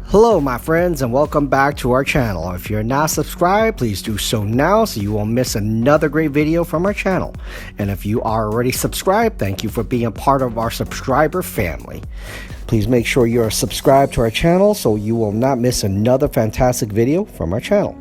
Hello my friends, and welcome back to our channel. If you're not subscribed, please do so now so you won't miss another great video from our channel. And if you are already subscribed, thank you for being part of our subscriber family. Please make sure you're subscribed to our channel so you will not miss another fantastic video from our channel.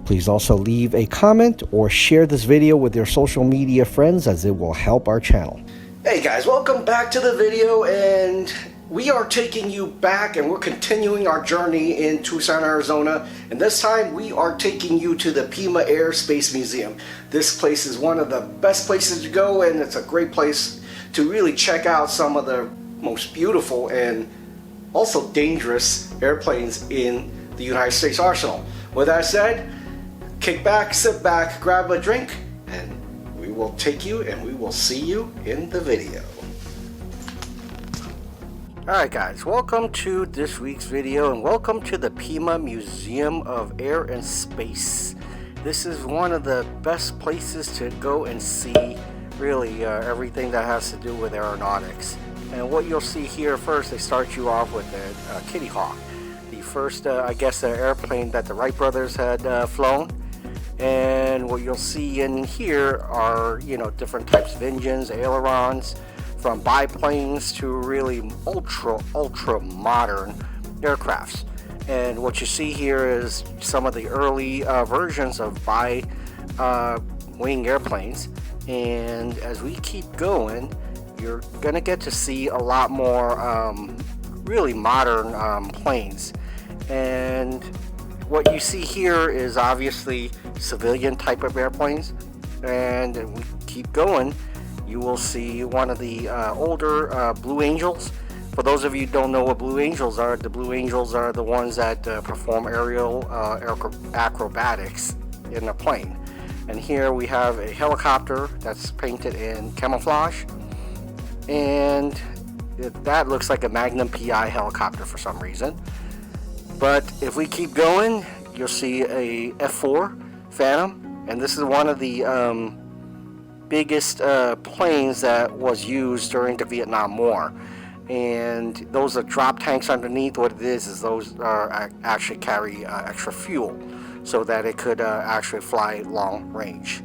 Please also leave a comment or share this video with your social media friends, as it will help our channel. Hey guys, welcome back to the video, and we are taking you back and we're continuing our journey in Tucson, Arizona, and this time we are taking you to the Pima Aerospace Museum. This place is one of the best places to go, and it's a great place to really check out some of the most beautiful and also dangerous airplanes in the United States Arsenal. With that said, kick back, sit back, grab a drink, and we will take you and we will see you in the video. Alright guys, welcome to this week's video and welcome to the Pima Museum of Air and Space. This is one of the best places to go and see really everything that has to do with aeronautics. And what you'll see here, first they start you off with the Kitty Hawk, the first I guess airplane that the Wright brothers had flown. And what you'll see in here are, you know, different types of engines, ailerons, from biplanes to really ultra modern aircrafts. And what you see here is some of the early versions of bi-wing airplanes. And as we keep going, you're gonna get to see a lot more really modern planes. And what you see here is obviously civilian type of airplanes. And we keep going, you will see one of the older Blue Angels. For those of you who don't know what Blue Angels are, the Blue Angels are the ones that perform aerial acrobatics in a plane. And here we have a helicopter that's painted in camouflage, and that looks like a Magnum PI helicopter for some reason. But if we keep going, you'll see a F4 Phantom, and this is one of the biggest planes that was used during the Vietnam War. And those are drop tanks underneath. What it is those are actually carry extra fuel so that it could actually fly long range.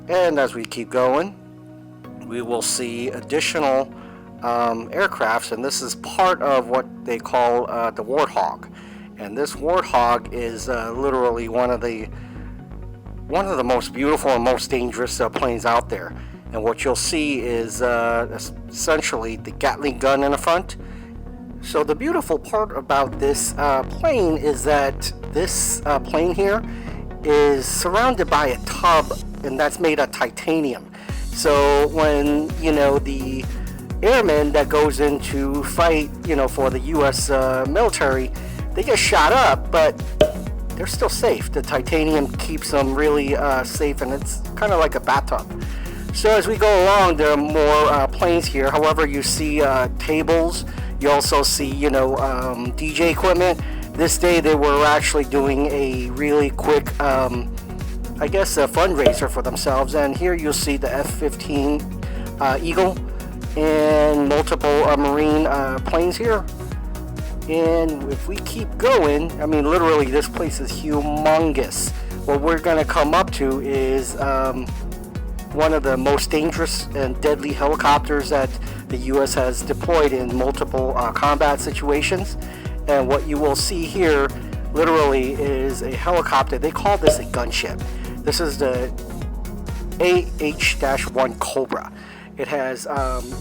And as we keep going, we will see additional aircrafts, and this is part of what they call the Warthog. And this Warthog is literally one of the most beautiful and most dangerous planes out there. And what you'll see is essentially the Gatling gun in the front. So the beautiful part about this plane is that this plane here is surrounded by a tub, and that's made of titanium. So when, you know, the airmen that goes in to fight, you know, for the US military, they get shot up, but they're still safe. The titanium keeps them really safe, and it's kind of like a bathtub. So as we go along, there are more planes here. However, you see tables. You also see, you know, DJ equipment. This day they were actually doing a really quick, I guess, a fundraiser for themselves. And here you'll see the F-15 Eagle and multiple Marine planes here. And if we keep going, I mean, literally this place is humongous. What we're going to come up to is one of the most dangerous and deadly helicopters that the US has deployed in multiple combat situations. And what you will see here literally is a helicopter. They call this a gunship. This is the AH-1 Cobra. It has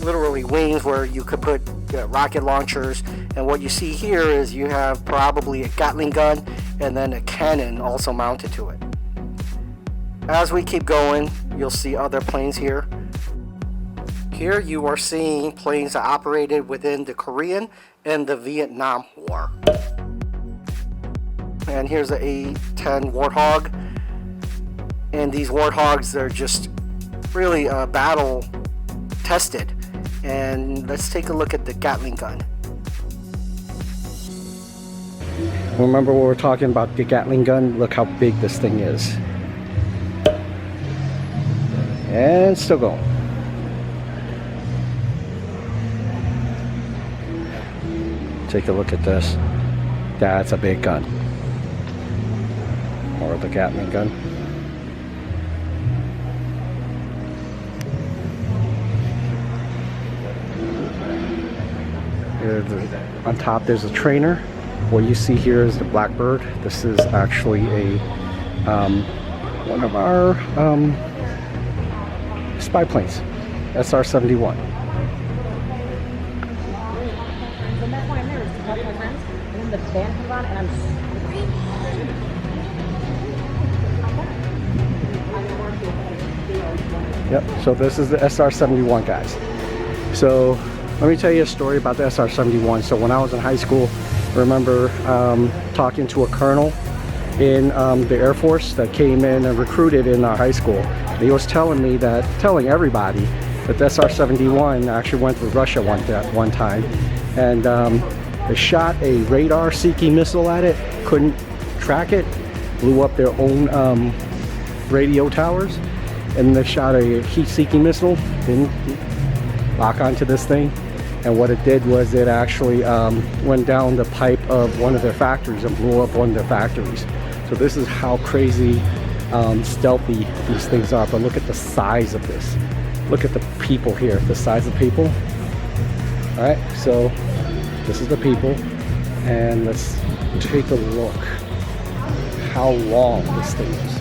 literally wings where you could put rocket launchers, and what you see here is you have probably a Gatling gun and then a cannon also mounted to it. As we keep going, you'll see other planes here. Here you are seeing planes that operated within the Korean and the Vietnam War. And here's the A-10 Warthog. And these Warthogs are just really battle tested. And let's take a look at the Gatling gun. Remember when we were talking about the Gatling gun? Look how big this thing is. And still going. Take a look at this. That's a big gun. Or the Gatling gun. On top there's a trainer. What you see here is the Blackbird. This is actually a one of our spy planes, SR-71. And that's why I'm there, is to talk to my friends, and then the band comes on, and I'm Yep, so this is the SR-71, guys. So let me tell you a story about the SR-71. So when I was in high school, I remember talking to a colonel in the Air Force that came in and recruited in our high school. And he was telling me that, telling everybody that the SR-71 actually went to Russia one time, and they shot a radar-seeking missile at it, couldn't track it, blew up their own radio towers, and they shot a heat-seeking missile, didn't lock onto this thing, and what it did was it actually went down the pipe of one of their factories and blew up one of their factories. So this is how crazy stealthy these things are. But look at the size of this. Look at the people here, the size of people. All right, so this is the people, and let's take a look how long this thing is.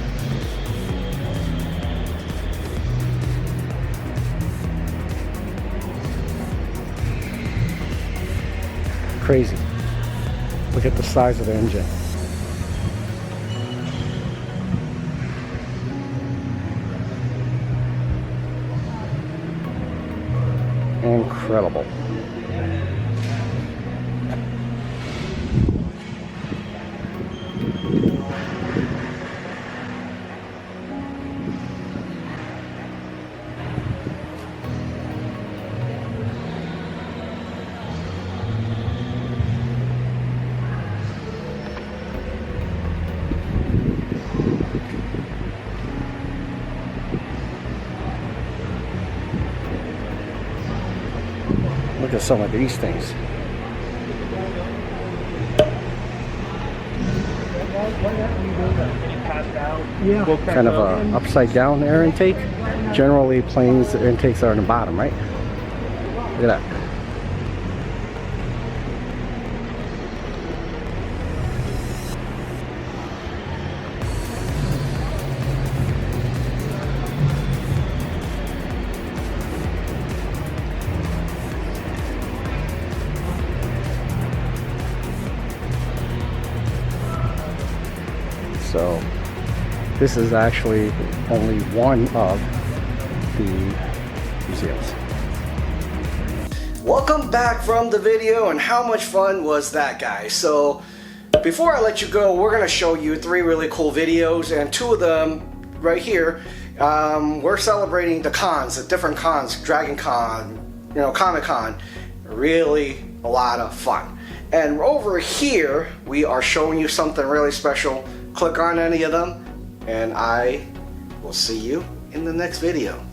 Crazy. Look at the size of the engine. Incredible. Look at some of these things. Kind of a upside down air intake. Generally planes, the intakes are on the bottom, right? Look at that. So this is actually only one of the museums. Welcome back from the video, and how much fun was that, guys? So before I let you go, we're going to show you 3 really cool videos, and 2 of them right here. We're celebrating the cons, the different cons, Dragon Con, you know, Comic Con. Really a lot of fun. And over here, we are showing you something really special. Click on any of them, and I will see you in the next video.